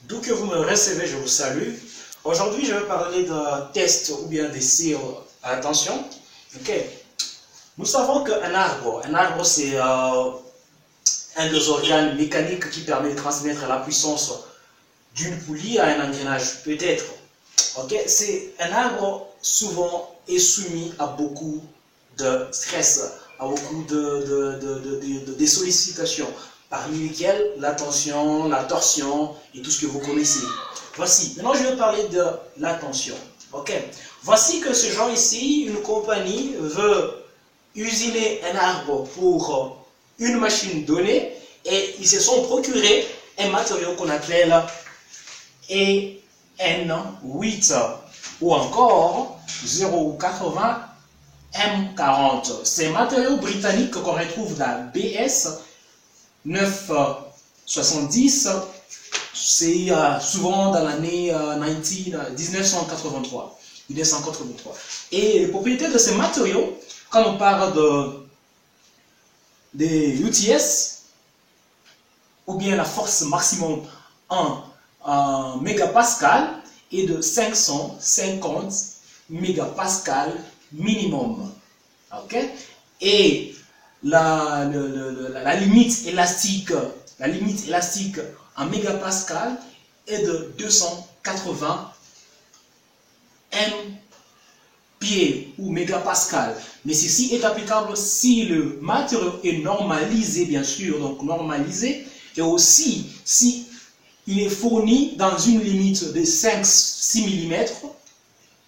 D'où que vous me recevez, je vous salue. Aujourd'hui, je vais parler d'un test ou bien d'essai à la tension. Ok. Nous savons qu'un arbre c'est un des organes mécaniques qui permet de transmettre la puissance d'une poulie à un engrenage, peut-être. Ok. C'est un arbre souvent est soumis à beaucoup de stress, à beaucoup de sollicitations, parmi lesquelles la tension, la torsion et tout ce que vous connaissez. Voici, maintenant je vais parler de la tension. Ok. Voici que ce genre ici, une compagnie veut usiner un arbre pour une machine donnée et ils se sont procurés un matériau qu'on appelle EN8 ou encore 080 M40. C'est un matériau britannique qu'on retrouve dans BS 970. C'est souvent dans l'année 1983. Et les propriétés de ces matériaux, quand on parle des UTS, ou bien la force maximum en mégapascal, est de 550 mégapascal minimum. Ok? Et la limite élastique en mégapascal est de 280 MPa ou mégapascal. Mais ceci est applicable si le matériau est normalisé, bien sûr, donc normalisé, et aussi si il est fourni dans une limite de 6 mm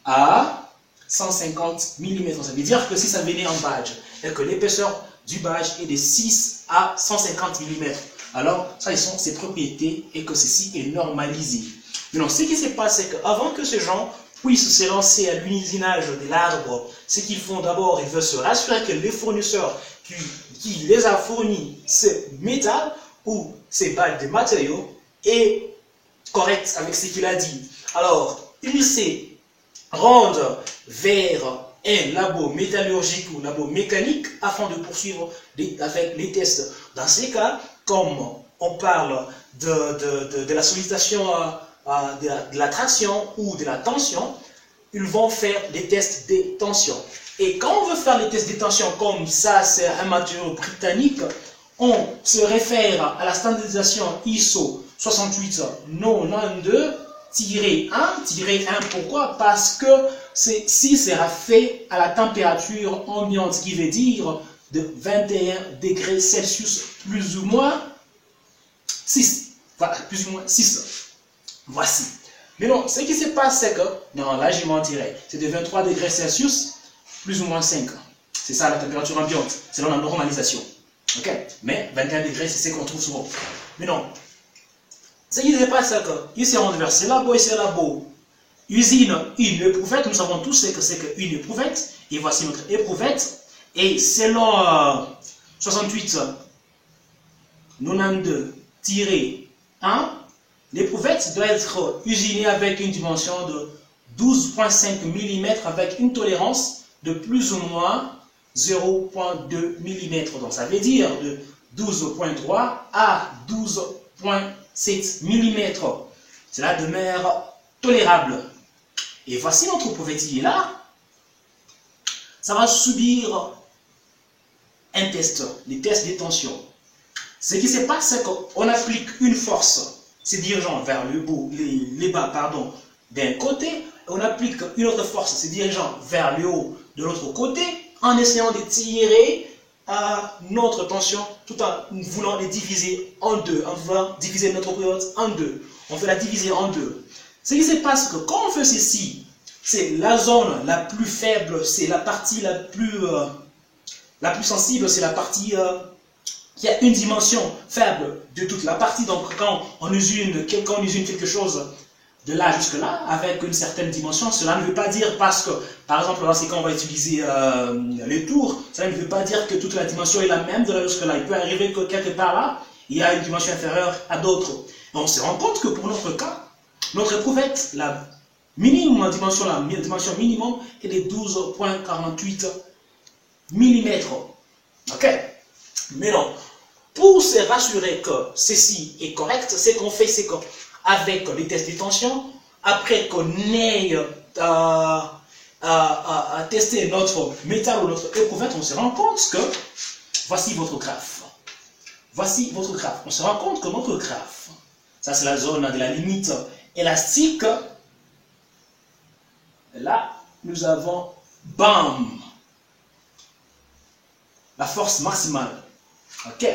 à 150 mm. Ça veut dire que si ça venait en badge et que l'épaisseur du badge est de 6 à 150 mm, alors ça, sont ses propriétés et que ceci est normalisé. Maintenant, ce qui se passe, c'est qu'avant que ces gens puissent se lancer à l'usinage de l'arbre, ce qu'ils font d'abord, ils veulent se rassurer que les fournisseurs qui les a fournis ce métal ou ces badges de matériaux est correct avec ce qu'il a dit. Alors, ils se rendent vers un labo métallurgique ou labo mécanique afin de poursuivre avec les tests. Dans ces cas, comme on parle de la sollicitation, de la traction ou de la tension, ils vont faire des tests de tension. Et quand on veut faire les tests de tension, comme ça c'est un matériau britannique, on se réfère à la standardisation ISO 68092-1. Pourquoi? Parce que ceci sera fait à la température ambiante, qui veut dire de 21 degrés Celsius plus ou moins 6. Voilà, plus ou moins 6. Voici. Mais non, ce qui se passe, c'est que, non, là je mentirais, c'est de 23 degrés Celsius plus ou moins 5. C'est ça la température ambiante, selon la normalisation. Ok? Mais 21 degrés, c'est ce qu'on trouve souvent. Mais non. Ce qui se passe, c'est qu'ils se rendent vers ces labos et ces labos. Usine une éprouvette, nous savons tous ce que c'est qu'une éprouvette. Et voici notre éprouvette. Et selon 68-92-1, l'éprouvette doit être usinée avec une dimension de 12,5 mm avec une tolérance de plus ou moins 0,2 mm. Donc ça veut dire de 12,3 à 12,7 mm. Cela demeure tolérable. Et voici notre éprouvette qui est là. Ça va subir un test, les tests de tension. Ce qui se passe, c'est qu'on applique une force, se dirigeant vers le haut, les bas, pardon, d'un côté, et on applique une autre force, se dirigeant vers le haut de l'autre côté, en essayant de tirer à notre tension, tout en voulant les diviser en deux, en voulant diviser notre éprouvette en deux. On veut la diviser en deux. Ce qui se passe, c'est que quand on fait ceci, c'est la zone la plus faible, c'est la partie la plus sensible, c'est la partie qui a une dimension faible de toute la partie. Donc quand on usine quelque chose de là jusque là, avec une certaine dimension, cela ne veut pas dire, parce que, par exemple, dans ces cas, on va utiliser les tours, cela ne veut pas dire que toute la dimension est la même de là jusque là. Il peut arriver que quelque part là, il y a une dimension inférieure à d'autres. On se rend compte que pour notre cas, notre éprouvette, la dimension minimum est de 12,48 mm. Ok? Mais non. Pour se rassurer que ceci est correct, ce qu'on fait, c'est avec les tests de tension, après qu'on ait testé notre métal ou notre éprouvette, on se rend compte que voici votre graphe. Voici votre graphe. On se rend compte que notre graphe, ça c'est la zone de la limite élastique. Et là, nous avons, bam, la force maximale. Ok.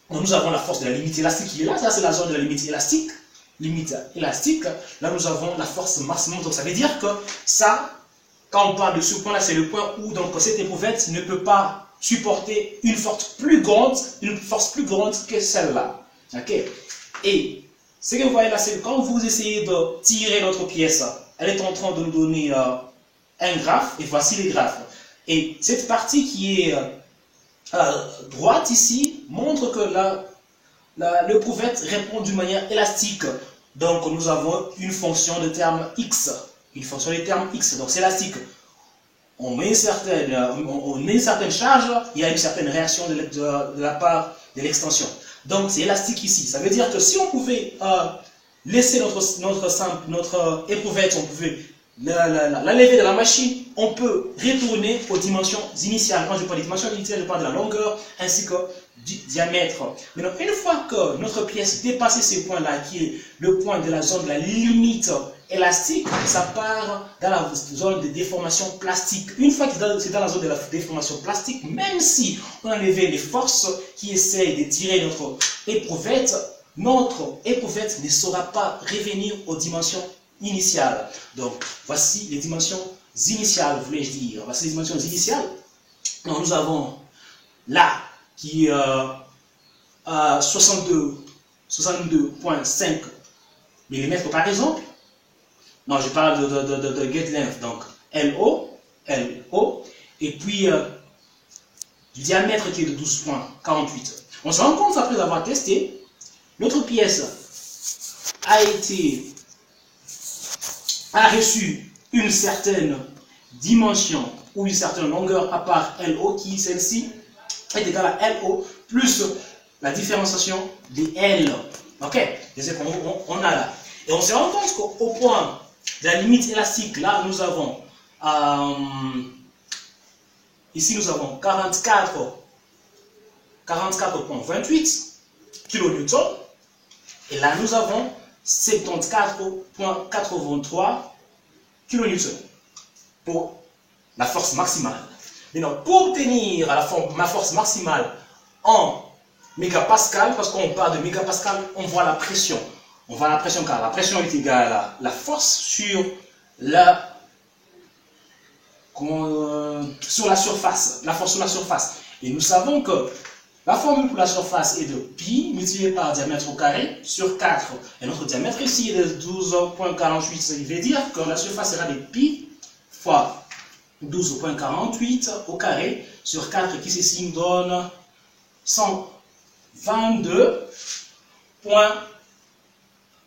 Donc nous avons la force de la limite élastique qui est là. Ça c'est la zone de la limite élastique. Limite élastique. Là nous avons la force maximum. Donc ça veut dire que ça, quand on parle de ce point-là, c'est le point où donc cette éprouvette ne peut pas supporter une force plus grande que celle-là. Ok. Et ce que vous voyez là, c'est quand vous essayez de tirer notre pièce, elle est en train de nous donner un graphe, et voici les graphes. Et cette partie qui est droite ici montre que l'éprouvette répond d'une manière élastique. Donc nous avons une fonction de terme x. Une fonction de terme x, donc c'est élastique. On met une certaine charge, il y a une certaine réaction de la part de l'extension. Donc c'est élastique ici. Ça veut dire que si on pouvait laisser notre éprouvette, on pouvait la lever de la machine, on peut retourner aux dimensions initiales. Quand je parle des dimensions initiales, je parle de la longueur ainsi que du diamètre. Maintenant, une fois que notre pièce dépasse ce point-là, qui est le point de la zone de la limite élastique, ça part dans la zone de déformation plastique. Une fois que c'est dans la zone de la déformation plastique, même si on a enlevé les forces qui essayent de tirer notre éprouvette ne saura pas revenir aux dimensions initiales. Donc, voici les dimensions initiales, voulais-je dire. Voici les dimensions initiales. Donc, nous avons là, qui est 62,5 mm par exemple. Non, je parle de get length, donc LO, et puis du diamètre qui est de 12,48. On se rend compte après avoir testé, notre pièce a reçu une certaine dimension ou une certaine longueur à part LO, qui celle-ci est égale à LO plus la différenciation des L. Ok, c'est ce qu'on a là. Et on se rend compte qu'au point de la limite élastique, là nous avons ici nous avons 44,28 kN, et là nous avons 74,83 kN pour la force maximale. Maintenant, pour obtenir ma force maximale en mégapascal, parce qu'on parle de mégapascal, on voit la pression. On voit la pression car la pression est égale à la force sur la surface. La force sur la surface. Et nous savons que la formule pour la surface est de pi multiplié par diamètre au carré sur 4. Et notre diamètre ici est de 12,48. Ça veut dire que la surface sera de pi fois 12,48 au carré sur 4 qui ceci nous donne 122,33.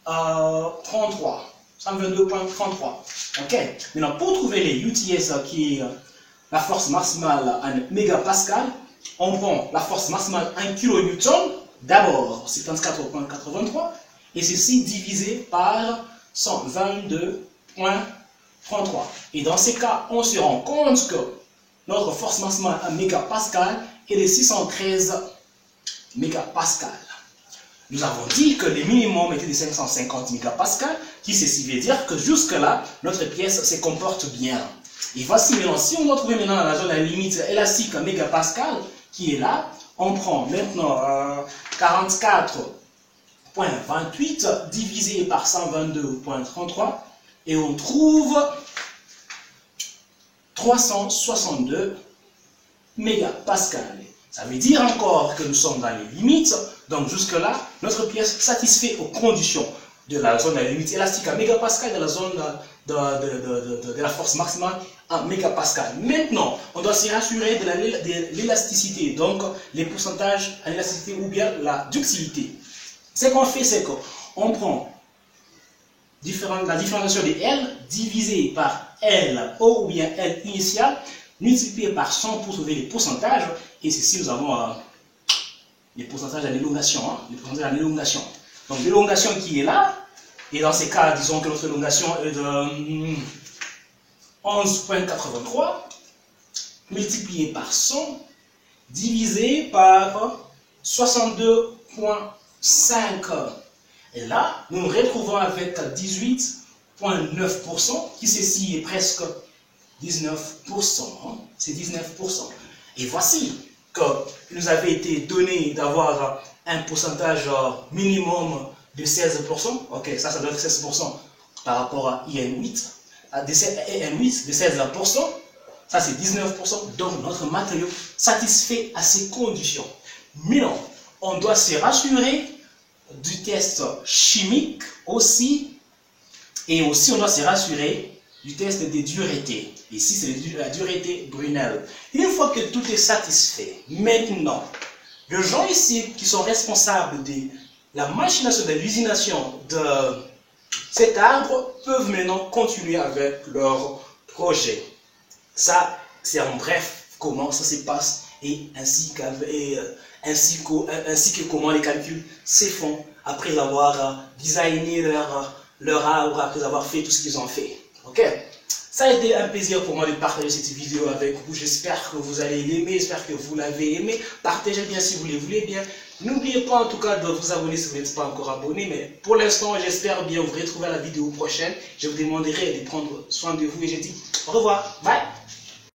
122,33. Ok. Maintenant, pour trouver les UTS qui est la force maximale en mégapascal, on prend la force maximale en kilonewton, d'abord 74,83, et ceci divisé par 122,33. Et dans ces cas, on se rend compte que notre force maximale en mégapascal est de 613 mégapascal. Nous avons dit que les minimums étaient de 550 mégapascal, qui ceci veut dire que jusque-là, notre pièce se comporte bien. Et voici maintenant, si on doit trouver maintenant la zone de la limite élastique en mégapascal, qui est là, on prend maintenant 44,28 divisé par 122,33 et on trouve 362 mégapascal. Ça veut dire encore que nous sommes dans les limites. Donc jusque-là, notre pièce satisfait aux conditions de la zone de la limite élastique à mégapascal et de la zone de la force maximale en mégapascal. Maintenant, on doit se rassurer de l'élasticité, donc les pourcentages à l'élasticité ou bien la ductilité. Ce qu'on fait, c'est qu'on prend la différenciation de L divisée par L ou bien L initial, multiplié par 100 pour trouver les pourcentages. Et ceci, nous avons les pourcentages à l'élongation. Les pourcentages à l'élongation. Donc l'élongation qui est là, Et dans ces cas, disons que notre élongation est de 11,83 multiplié par 100 divisé par 62,5. Et là, nous nous retrouvons avec 18,9%, qui ceci est presque 19%. C'est 19%. Et voici qu'il nous avait été donné d'avoir un pourcentage minimum de 16%. Ok, ça doit être 16% par rapport à IN8. IN8 de 16%. Ça, c'est 19%. Donc, notre matériau satisfait à ces conditions. Maintenant, on doit se rassurer du test chimique aussi. Et aussi, on doit se rassurer du test de dureté. Ici, c'est la dureté Brunel. Une fois que tout est satisfait, maintenant, les gens ici qui sont responsables de la machination, de l'usination de cet arbre peuvent maintenant continuer avec leur projet. Ça, c'est en bref comment ça se passe et ainsi que comment les calculs se font après avoir designé leur arbre, après avoir fait tout ce qu'ils ont fait. Ok? Ça a été un plaisir pour moi de partager cette vidéo avec vous. J'espère que vous allez l'aimer, j'espère que vous l'avez aimé. Partagez bien si vous le voulez bien. N'oubliez pas en tout cas de vous abonner si vous n'êtes pas encore abonné. Mais pour l'instant, j'espère bien vous retrouver à la vidéo prochaine. Je vous demanderai de prendre soin de vous et je dis au revoir. Bye!